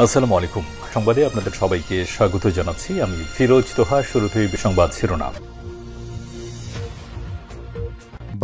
আসসালামু আলাইকুম। সংবাদে আপনাদের সবাইকে স্বাগত জানাচ্ছি। আমি ফিরোজ তোহা। শুরুতেই সংবাদ শিরোনাম।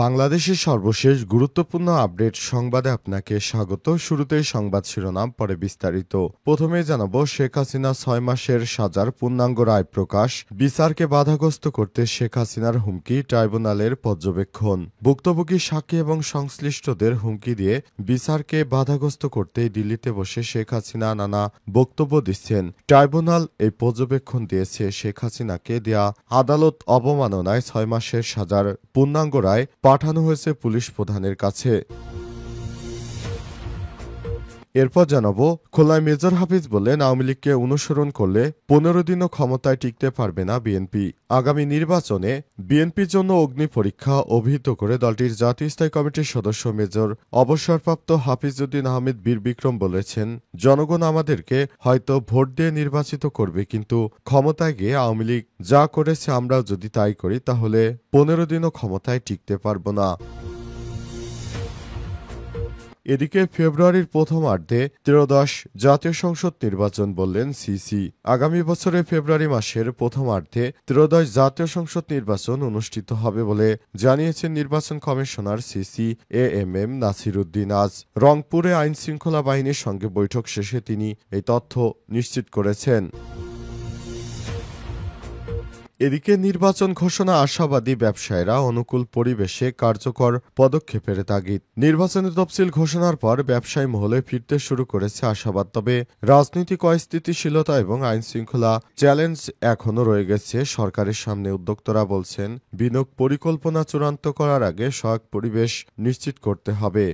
বাংলাদেশের সর্বশেষ গুরুত্বপূর্ণ আপডেট সংবাদে আপনাকে স্বাগত। শুরুতেই সংবাদ শিরোনাম, পরে বিস্তারিত। প্রথমে জানাবো, শেখ হাসিনা 6 মাসের সাজার পূর্ণাঙ্গ রায় প্রকাশ। বিচারকে বাধাগ্রস্ত করতে শেখ হাসিনার হুমকি, ট্রাইব্যুনালের পর্যবেক্ষণ। ভুক্তভোগী সাক্ষী এবং সংশ্লিষ্টদের হুমকি দিয়ে বিচারকে বাধাগ্রস্ত করতেই দিল্লিতে বসে শেখ হাসিনা নানা বক্তব্য দিচ্ছেন। ট্রাইব্যুনাল এই পর্যবেক্ষণ দিয়েছে, শেখ হাসিনাকে দেয়া আদালত অবমাননায় 6 মাসের সাজার পূর্ণাঙ্গ রায় পাঠানো হয়েছে পুলিশ প্রধানের কাছে। এরপর জানাবো, খুলনায় মেজর হাফিজ বললেন, আওয়ামী লীগকে অনুসরণ করলে 15 দিনও ক্ষমতায় টিকতে পারবে না বিএনপি। আগামী নির্বাচনে বিএনপির জন্য অগ্নি পরীক্ষা অভিহিত করে দলটির জাতীয় স্থায়ী কমিটির সদস্য মেজর অবসরপ্রাপ্ত হাফিজউদ্দিন আহমেদ বীর বিক্রম বলেছেন, জনগণ আমাদেরকে হয়তো ভোট দিয়ে নির্বাচিত করবে, কিন্তু ক্ষমতায় গিয়ে আওয়ামী লীগ যা করেছে আমরাও যদি তাই করি তাহলে 15 দিনও ক্ষমতায় টিকতে পারব না। এদিকে ফেব্রুয়ারির প্রথমার্ধে ত্রয়োদশ জাতীয় সংসদ নির্বাচন বললেন সিসি। আগামী বছরের ফেব্রুয়ারি মাসের প্রথমার্ধে ত্রয়োদশ জাতীয় সংসদ নির্বাচন অনুষ্ঠিত হবে বলে জানিয়েছেন নির্বাচন commissioner CC AMM Nasir Uddin. আজ রংপুরে আইনশৃঙ্খলা বাহিনীর সঙ্গে বৈঠক শেষে তিনি এই তথ্য নিশ্চিত করেছেন। এদিকে নির্বাচন ঘোষণা আশাবাদী ব্যবসায়ীরা অনুকূল পরিবেশে কার্যকর পদক্ষেপের তাগিদ। নির্বাচনের তফসিল ঘোষণার পর ব্যবসায়ী মহলে ফিরতে শুরু করেছে আশাবাদ। তবে রাজনৈতিক অস্থিতিশীলতা এবং আইনশৃঙ্খলা চ্যালেঞ্জ এখনও রয়ে গেছে সরকারের সামনে। উদ্যোক্তারা বলছেন, বিনিয়োগ পরিকল্পনা চূড়ান্ত করার আগে সহায়ক পরিবেশ নিশ্চিত করতে হবে।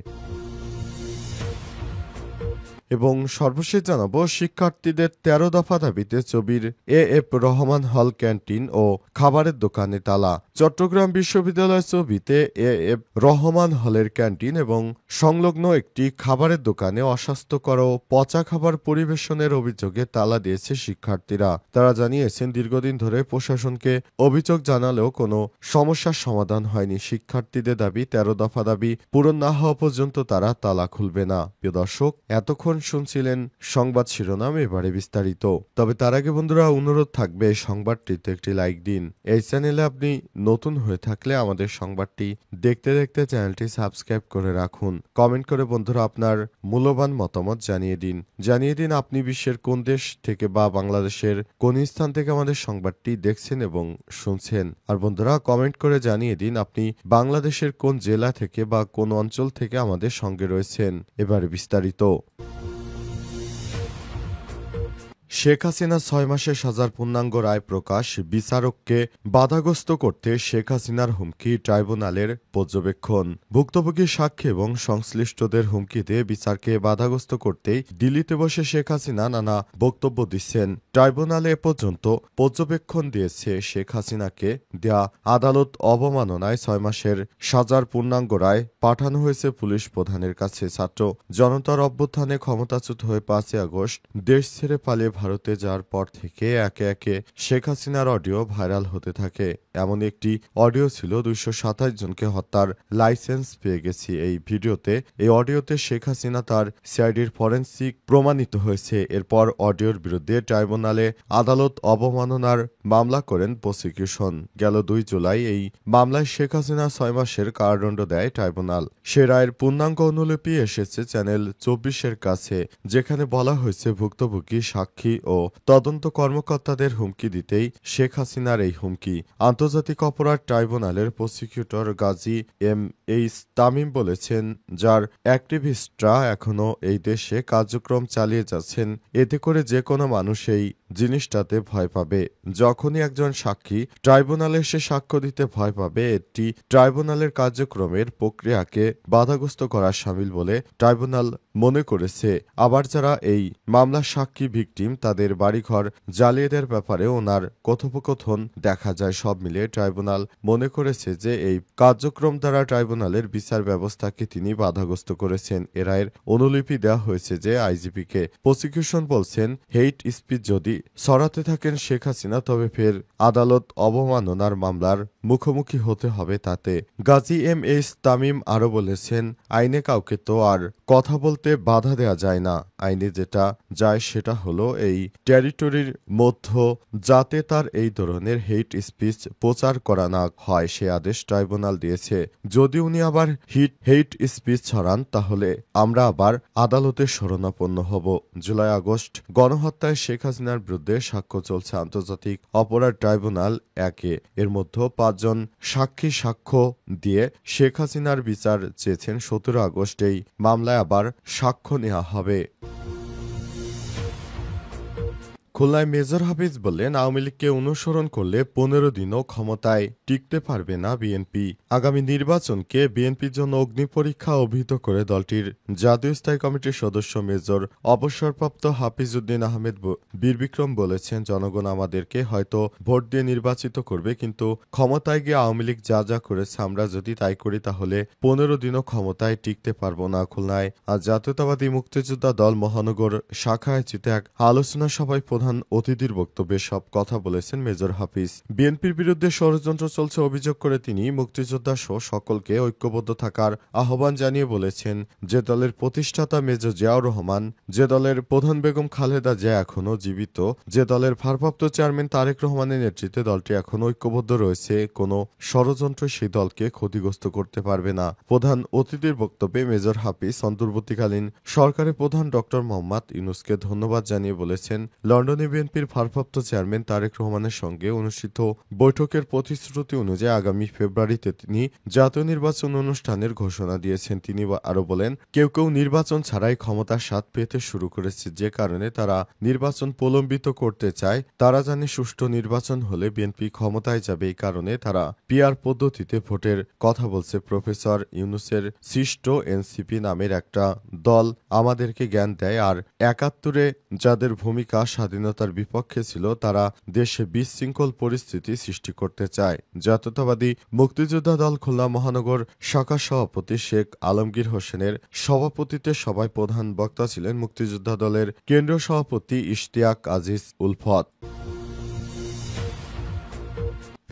এবং সর্বশেষ জানাবো, শিক্ষার্থীদের 13 দফা দাবিতে চবির এএফ রহমান হল ক্যান্টিন ও খাবারের দোকানে তালা। চট্টগ্রাম বিশ্ববিদ্যালয় চবিতে এএফ রহমান হলের ক্যান্টিন এবং সংলগ্ন একটি খাবারের দোকানে অস্বাস্থ্যকর ও পচা খাবার পরিবেশনের অভিযোগে তালা দিয়েছে শিক্ষার্থীরা। তারা জানিয়েছেন, দীর্ঘদিন ধরে প্রশাসনকে অভিযোগ জানালেও কোনো সমস্যার সমাধান হয়নি। শিক্ষার্থীদের দাবি, 13 দফা দাবি পূরণ না হওয়া পর্যন্ত তারা তালা খুলবে না। প্রিয় দর্শক, এতক্ষণ শুনছিলেন সংবাদ শিরোনাম, এবারে বিস্তারিত। তবে তার আগে বন্ধুরা, অনুরোধ থাকবে সংবাদটিতে একটি লাইক দিন। এই চ্যানেলে আপনি নতুন হয়ে থাকলে আমাদের সংবাদটি দেখতে দেখতে চ্যানেলটি সাবস্ক্রাইব করে রাখুন। কমেন্ট করে বন্ধুরা আপনার মূল্যবান মতামত জানিয়ে দিন আপনি বিশ্বের কোন দেশ থেকে বা বাংলাদেশের কোন স্থান থেকে আমাদের সংবাদটি দেখছেন এবং শুনছেন। আর বন্ধুরা, কমেন্ট করে জানিয়ে দিন আপনি বাংলাদেশের কোন জেলা থেকে বা কোন অঞ্চল থেকে আমাদের সঙ্গে রয়েছেন। এবারে বিস্তারিত। শেখ হাসিনা 6 মাসের সাজার পূর্ণাঙ্গ রায় প্রকাশ। বিচারককে বাধাগ্রস্ত করতে শেখ হাসিনার হুমকি, ট্রাইব্যুনালের পর্যবেক্ষণ। ভুক্তভোগী সাক্ষী এবং সংশ্লিষ্টদের হুমকি দিয়ে বিচারকে বাধাগ্রস্ত করতেই দিল্লিতে বসে শেখ হাসিনা নানা বক্তব্য দিচ্ছেন। ট্রাইব্যুনালে এ পর্যন্ত পর্যবেক্ষণ দিয়েছে, শেখ হাসিনাকে দেয়া আদালত অবমাননায় 6 মাসের সাজার পূর্ণাঙ্গ রায় পাঠানো হয়েছে পুলিশ প্রধানের কাছে। ছাত্র জনতার অভ্যুত্থানে ক্ষমতাচ্যুত হয়ে 5 আগস্ট দেশ ছেড়ে পালিয়ে ভারতে যাওয়ার পর থেকে একে একে শেখ হাসিনার অডিও ভাইরাল হতে থাকে। এমন একটি অডিও ছিল, 227 জনকে হত্যার লাইসেন্স পেয়ে গেছি। এই অডিওতে শেখ হাসিনা তার সিআইডির ফরেনসিক প্রমাণিত হয়েছে। এরপর অডিওর বিরুদ্ধে ট্রাইব্যুনালে আদালত অবমাননার মামলা করেন প্রসিকিউশন। গেল 2 জুলাই এই মামলায় শেখ হাসিনা 6 মাসের কারাদণ্ড দেয় ট্রাইব্যুনাল। সে রায়ের পূর্ণাঙ্গ অনুলিপি এসেছে চ্যানেল 24-এর কাছে, যেখানে বলা হয়েছে, ভুক্তভোগী সাক্ষী ও তদন্ত কর্মকর্তাদের হুমকি দিতেই শেখ হাসিনার এই হুমকি। আন্তর্জাতিক অপরাধ ট্রাইব্যুনালের প্রসিকিউটর গাজী এইচ তামিম বলেছেন, যার অ্যাক্টিভিস্টরা এখনও এই দেশে কার্যক্রম চালিয়ে যাচ্ছেন, এতে করে যে কোনো মানুষ এই জিনিসটাতে ভয় পাবে। যখনই একজন সাক্ষী ট্রাইব্যুনালে এসে সাক্ষ্য দিতে ভয় পাবে, এটি ট্রাইব্যুনালের কার্যক্রমের প্রক্রিয়াকে বাধাগ্রস্ত করা শামিল বলে ট্রাইব্যুনাল মনে করেছে। আবার যারা এই মামলার সাক্ষী ভিকটিম, তাদের বাড়িঘর জ্বালিয়ে দেওয়ার ব্যাপারে ওনার কথোপকথন দেখা যায়। সব মিলিয়ে ট্রাইব্যুনাল মনে করেছে যে এই কার্যক্রম দ্বারা ট্রাইব্যুনালের বিচার ব্যবস্থাকে তিনি বাধাগ্রস্ত করেছেন। এ রায়ের অনুলিপি দেওয়া হয়েছে যে আইজিপিকে। প্রসিকিউশন বলছেন, হেইট স্পিচ যদি ছড়াতে থাকেন শেখ হাসিনা, তবে ফের আদালত অবমাননার মামলার মুখোমুখি হতে হবে তাতে। গাজী এম এইচ তামিম আরও বলেছেন, আইনে কাউকে তো আর কথা বলতে বাধা দেয়া যায় না। আইনে যেটা যায় সেটা হলো এই টেরিটরির মধ্য যাতে তার এই ধরনের হেইট স্পিচ প্রচার করা না হয় সে আদেশ ট্রাইব্যুনাল দিয়েছে। যদি উনি আবার হেইট স্পিচ ছড়ান তাহলে আমরা আবার আদালতের শরণাপন্ন হব। জুলাই আগস্ট গণহত্যায় শেখ হাসিনার বিরুদ্ধে সাক্ষ্য চলছে আন্তর্জাতিক অপরাধ ট্রাইব্যুনাল 1-এ। এর মধ্যে 5 জন সাক্ষী সাক্ষ্য দিয়ে শেখ হাসিনার বিচার চেয়েছেন। 17 আগস্ট এই মামলায় আবার সাক্ষ্য নেওয়া হবে। খুলনায় মেজর হাফিজ বললেন, আওয়ামী লীগকে অনুসরণ করলে 15 দিনও ক্ষমতায় টিকতে পারবে না বিএনপি। আগামী নির্বাচনকে বিএনপির জন্য অগ্নিপরীক্ষা অভিহিত করে দলটির জাতীয় স্থায়ী কমিটির সদস্য মেজর অবসরপ্রাপ্ত হাফিজ উদ্দিন আহমেদ বীরবিক্রম বলেছেন, জনগণ আমাদেরকে হয়তো ভোট দিয়ে নির্বাচিত করবে, কিন্তু ক্ষমতায় গিয়ে আওয়ামী লীগ যা যা করেছে আমরা যদি তাই করি তাহলে 15 দিনও ক্ষমতায় টিকতে পারব না। খুলনায় আজ জাতীয়তাবাদী মুক্তিযোদ্ধা দল মহানগর শাখা আয়োজিত এক আলোচনা সভায় প্রধান অতিথির বক্তব্যে সব কথা বলেছেন মেজর হাফিজ। বিএনপির বিরুদ্ধে ষড়যন্ত্র চলছে অভিযোগ করে তিনি মুক্তিযোদ্ধা সহ সকলকে ঐক্যবদ্ধ থাকার আহ্বান জানিয়ে বলেছেন, যে দলের প্রতিষ্ঠাতা মেজর জিয়াউর রহমান, যে দলের প্রধান বেগম খালেদা জিয়া এখনও জীবিত, যে দলের ভারপ্রাপ্ত চেয়ারম্যান তারেক রহমানের নেতৃত্বে দলটি এখন ঐক্যবদ্ধ রয়েছে, কোনো ষড়যন্ত্র সেই দলকে ক্ষতিগ্রস্ত করতে পারবে না। প্রধান অতিথির বক্তব্যে মেজর হাফিজ অন্তর্বর্তীকালীন সরকারের প্রধান ড মোহাম্মদ ইউনূসকে ধন্যবাদ জানিয়ে বলেছেন, লন্ডনে বিএনপির ভারপ্রাপ্ত চেয়ারম্যান তারেক রহমানের সঙ্গে অনুষ্ঠিত বৈঠকের প্রতিশ্রুতি অনুযায়ী আগামী ফেব্রুয়ারিতে তিনি জাতীয় নির্বাচন অনুষ্ঠানের ঘোষণা দিয়েছেন। তিনি আরও বলেন, কেউ কেউ নির্বাচন ছাড়াই ক্ষমতার স্বাদ পেতে শুরু করেছে, যে কারণে তারা নির্বাচন প্রলম্বিত করতে চায়। তারা জানে সুষ্ঠু নির্বাচন হলে বিএনপি ক্ষমতায় যাবে, এই কারণে তারা পিআর পদ্ধতিতে ভোটের কথা বলছে। প্রফেসর ইউনূসের সৃষ্ট এনসিপি নামের একটা দল আমাদেরকে জ্ঞান দেয়, আর ৭১-এ যাদের ভূমিকা স্বাধীনতার বিপক্ষে ছিল তারা দেশে বিশৃঙ্খল পরিস্থিতি সৃষ্টি করতে চায়। জাতীয়তাবাদী মুক্তিযোদ্ধা দল খুলনা মহানগর শাখা সভাপতি শেখ আলমগীর হোসেনের সভাপতিত্বে সভায় প্রধান বক্তা ছিলেন মুক্তিযোদ্ধা দলের কেন্দ্রীয় সভাপতি ইশতিয়াক আজিজ উলফত।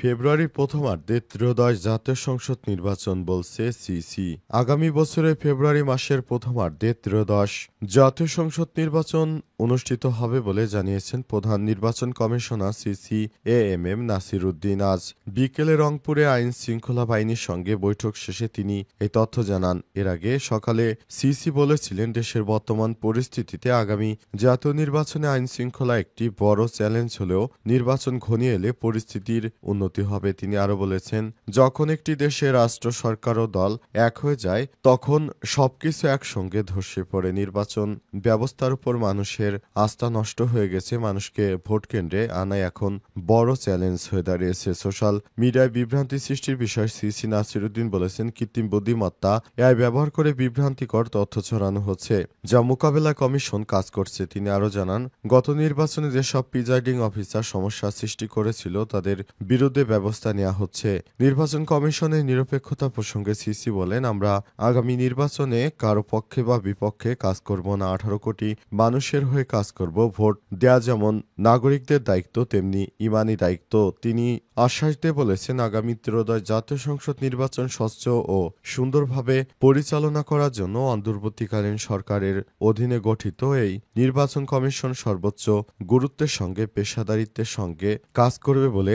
ফেব্রুয়ারির প্রথমার্ধে ত্রয়োদশ জাতীয় সংসদ নির্বাচন বলছে সিসি। আগামী বছরের ফেব্রুয়ারি মাসের প্রথমার্ধে ত্রয়োদশ জাতীয় সংসদ নির্বাচন অনুষ্ঠিত হবে বলে জানিয়েছেন প্রধান নির্বাচন commissioner CC AMM Nasir Uddin. আজ বিকেলে রংপুরে আইন শৃঙ্খলা বাহিনীর সঙ্গে বৈঠক শেষে তিনি এই তথ্য জানান। এর আগে সকালে সিসি বলেছিলেন, দেশের বর্তমান পরিস্থিতিতে আগামী জাতীয় নির্বাচনে আইন শৃঙ্খলা একটি বড় চ্যালেঞ্জ হলেও নির্বাচন ঘনিয়ে এলে পরিস্থিতির উন্নতি হবে। তিনি আরও বলেছেন, যখন একটি দেশে রাষ্ট্র সরকার ও দল এক হয়ে যায় তখন সবকিছু একসঙ্গে ধসে পড়ে। নির্বাচন ব্যবস্থার উপর মানুষের আস্থা নষ্ট হয়ে গেছে। মানুষকে ভোট কেন্দ্রে আনাই এখন বড় চ্যালেঞ্জ হয়ে দাঁড়িয়েছে। সোশ্যাল মিডিয়ায় বিভ্রান্তি সৃষ্টির বিষয়ে সিসি নাসির উদ্দিন বলেছেন, কৃত্রিম বুদ্ধিমত্তা এআই ব্যবহার করে বিভ্রান্তিকর তথ্য ছড়ানো হচ্ছে, যা মোকাবেলা কমিশন কাজ করছে। তিনি আরও জানান, গত নির্বাচনে যেসব প্রিজাইডিং অফিসার সমস্যা সৃষ্টি করেছিল তাদের বিরুদ্ধে ব্যবস্থা নেওয়া হচ্ছে। নির্বাচন কমিশনের নিরপেক্ষতা প্রসঙ্গে সিসি বলেন, আমরা আগামী নির্বাচনে কারো পক্ষে বা বিপক্ষে কাজ করব না, 18 কোটি মানুষের হয়ে কাজ করব। ভোট দেয়া যেমন নাগরিকদের দায়িত্ব তেমনি ইমানি দায়িত্ব। তিনি আশ্বাস দিয়ে বলেছেন, আগামী ত্রয়োদশ জাতীয় সংসদ নির্বাচন স্বচ্ছ ও সুন্দরভাবে পরিচালনা করার জন্য অন্তর্বর্তীকালীন সরকারের অধীনে গঠিত এই নির্বাচন কমিশন সর্বোচ্চ গুরুত্বের সঙ্গে পেশাদারিত্বের সঙ্গে কাজ করবে বলে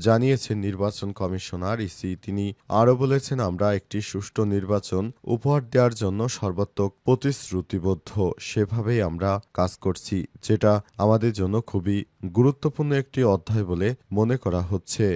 জানিয়েছেন নির্বাচন কমিশনার ইসি। তিনি আরও বলেছেন, আমরা একটি সুষ্ঠু নির্বাচন উপহার দেওয়ার জন্য সর্বাত্মক প্রতিশ্রুতিবদ্ধ। সেভাবেই আমরা কাজ করছি, যেটা আমাদের জন্য খুবই গুরুত্বপূর্ণ একটি অধ্যায় বলে মনে করা হচ্ছে।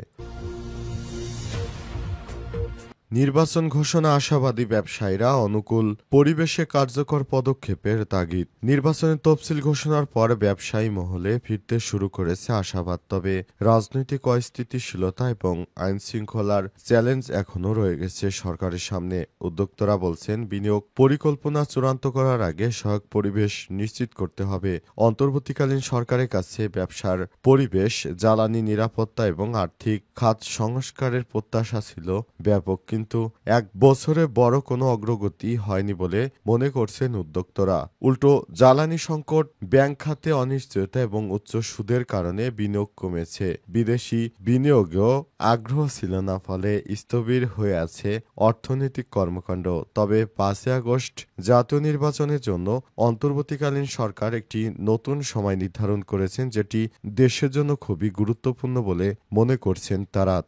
নির্বাচন ঘোষণা আশাবাদী ব্যবসায়ীরা, অনুকূল পরিবেশে কার্যকর পদক্ষেপের তাগিদ। নির্বাচনের তফসিল ঘোষণার পর ব্যবসায়ী মহলে ফিরতে শুরু করেছে আশাবাদ, তবে রাজনৈতিক অস্থিতিশীলতা এবং আইন শৃঙ্খলার চ্যালেঞ্জ এখনও রয়ে গেছে সরকারের সামনে। উদ্যোক্তারা বলছেন, বিনিয়োগ পরিকল্পনা চূড়ান্ত করার আগে সহায়ক পরিবেশ নিশ্চিত করতে হবে। অন্তর্বর্তীকালীন সরকারের কাছে ব্যবসার পরিবেশ, জ্বালানি নিরাপত্তা এবং আর্থিক খাত সংস্কারের প্রত্যাশা ছিল ব্যাপক, কিন্তু কিন্তু 1 বছরে বড় কোনো অগ্রগতি হয়নি বলে মনে করছেন উদ্যোক্তারা। উল্টো জ্বালানি সংকট, ব্যাংক খাতে অনিশ্চয়তা এবং উচ্চ সুদের কারণে বিনিয়োগ কমেছে। বিদেশি বিনিয়োগেও আগ্রহ ছিল না, ফলে স্থবির হয়ে আছে অর্থনৈতিক কর্মকাণ্ড। তবে 5 আগস্ট জাতীয় নির্বাচনের জন্য অন্তর্বর্তীকালীন সরকার একটি নতুন সময় নির্ধারণ করেছেন, যেটি দেশের জন্য খুবই গুরুত্বপূর্ণ বলে মনে করছেন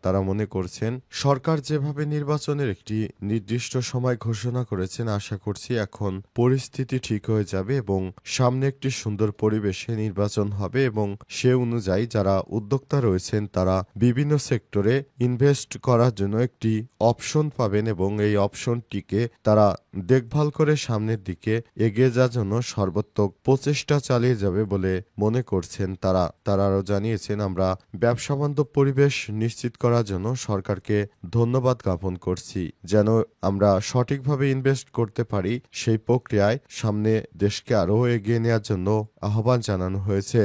তারা মনে করছেন সরকার যেভাবে নির্বাচনের একটি নির্দিষ্ট সময় ঘোষণা করেছেন, আশা করছি এখন পরিস্থিতি ঠিক হয়ে যাবে এবং সামনে একটি সুন্দর পরিবেশে নির্বাচন হবে এবং সে অনুযায়ী যারা উদ্যোক্তা রয়েছেন তারা বিভিন্ন সেক্টরে ইনভেস্ট করার জন্য একটি অপশন পাবেন এবং এই অপশনটিকে তারা দেখভাল করে সামনের দিকে এগিয়ে যাওয়ার জন্য সর্বাত্মক প্রচেষ্টা চালিয়ে যাবে বলে মনে করছেন তারা আরও জানিয়েছেন, আমরা ব্যবসা বান্ধব পরিবেশ নিশ্চিত করার জন্য সরকারকে ধন্যবাদ জ্ঞাপন করছি, যেন আমরা সঠিকভাবে ইনভেস্ট করতে পারি সেই প্রক্রিয়ায় সামনে দেশকে আরও এগিয়ে নেওয়ার জন্য আহ্বান জানানো হয়েছে।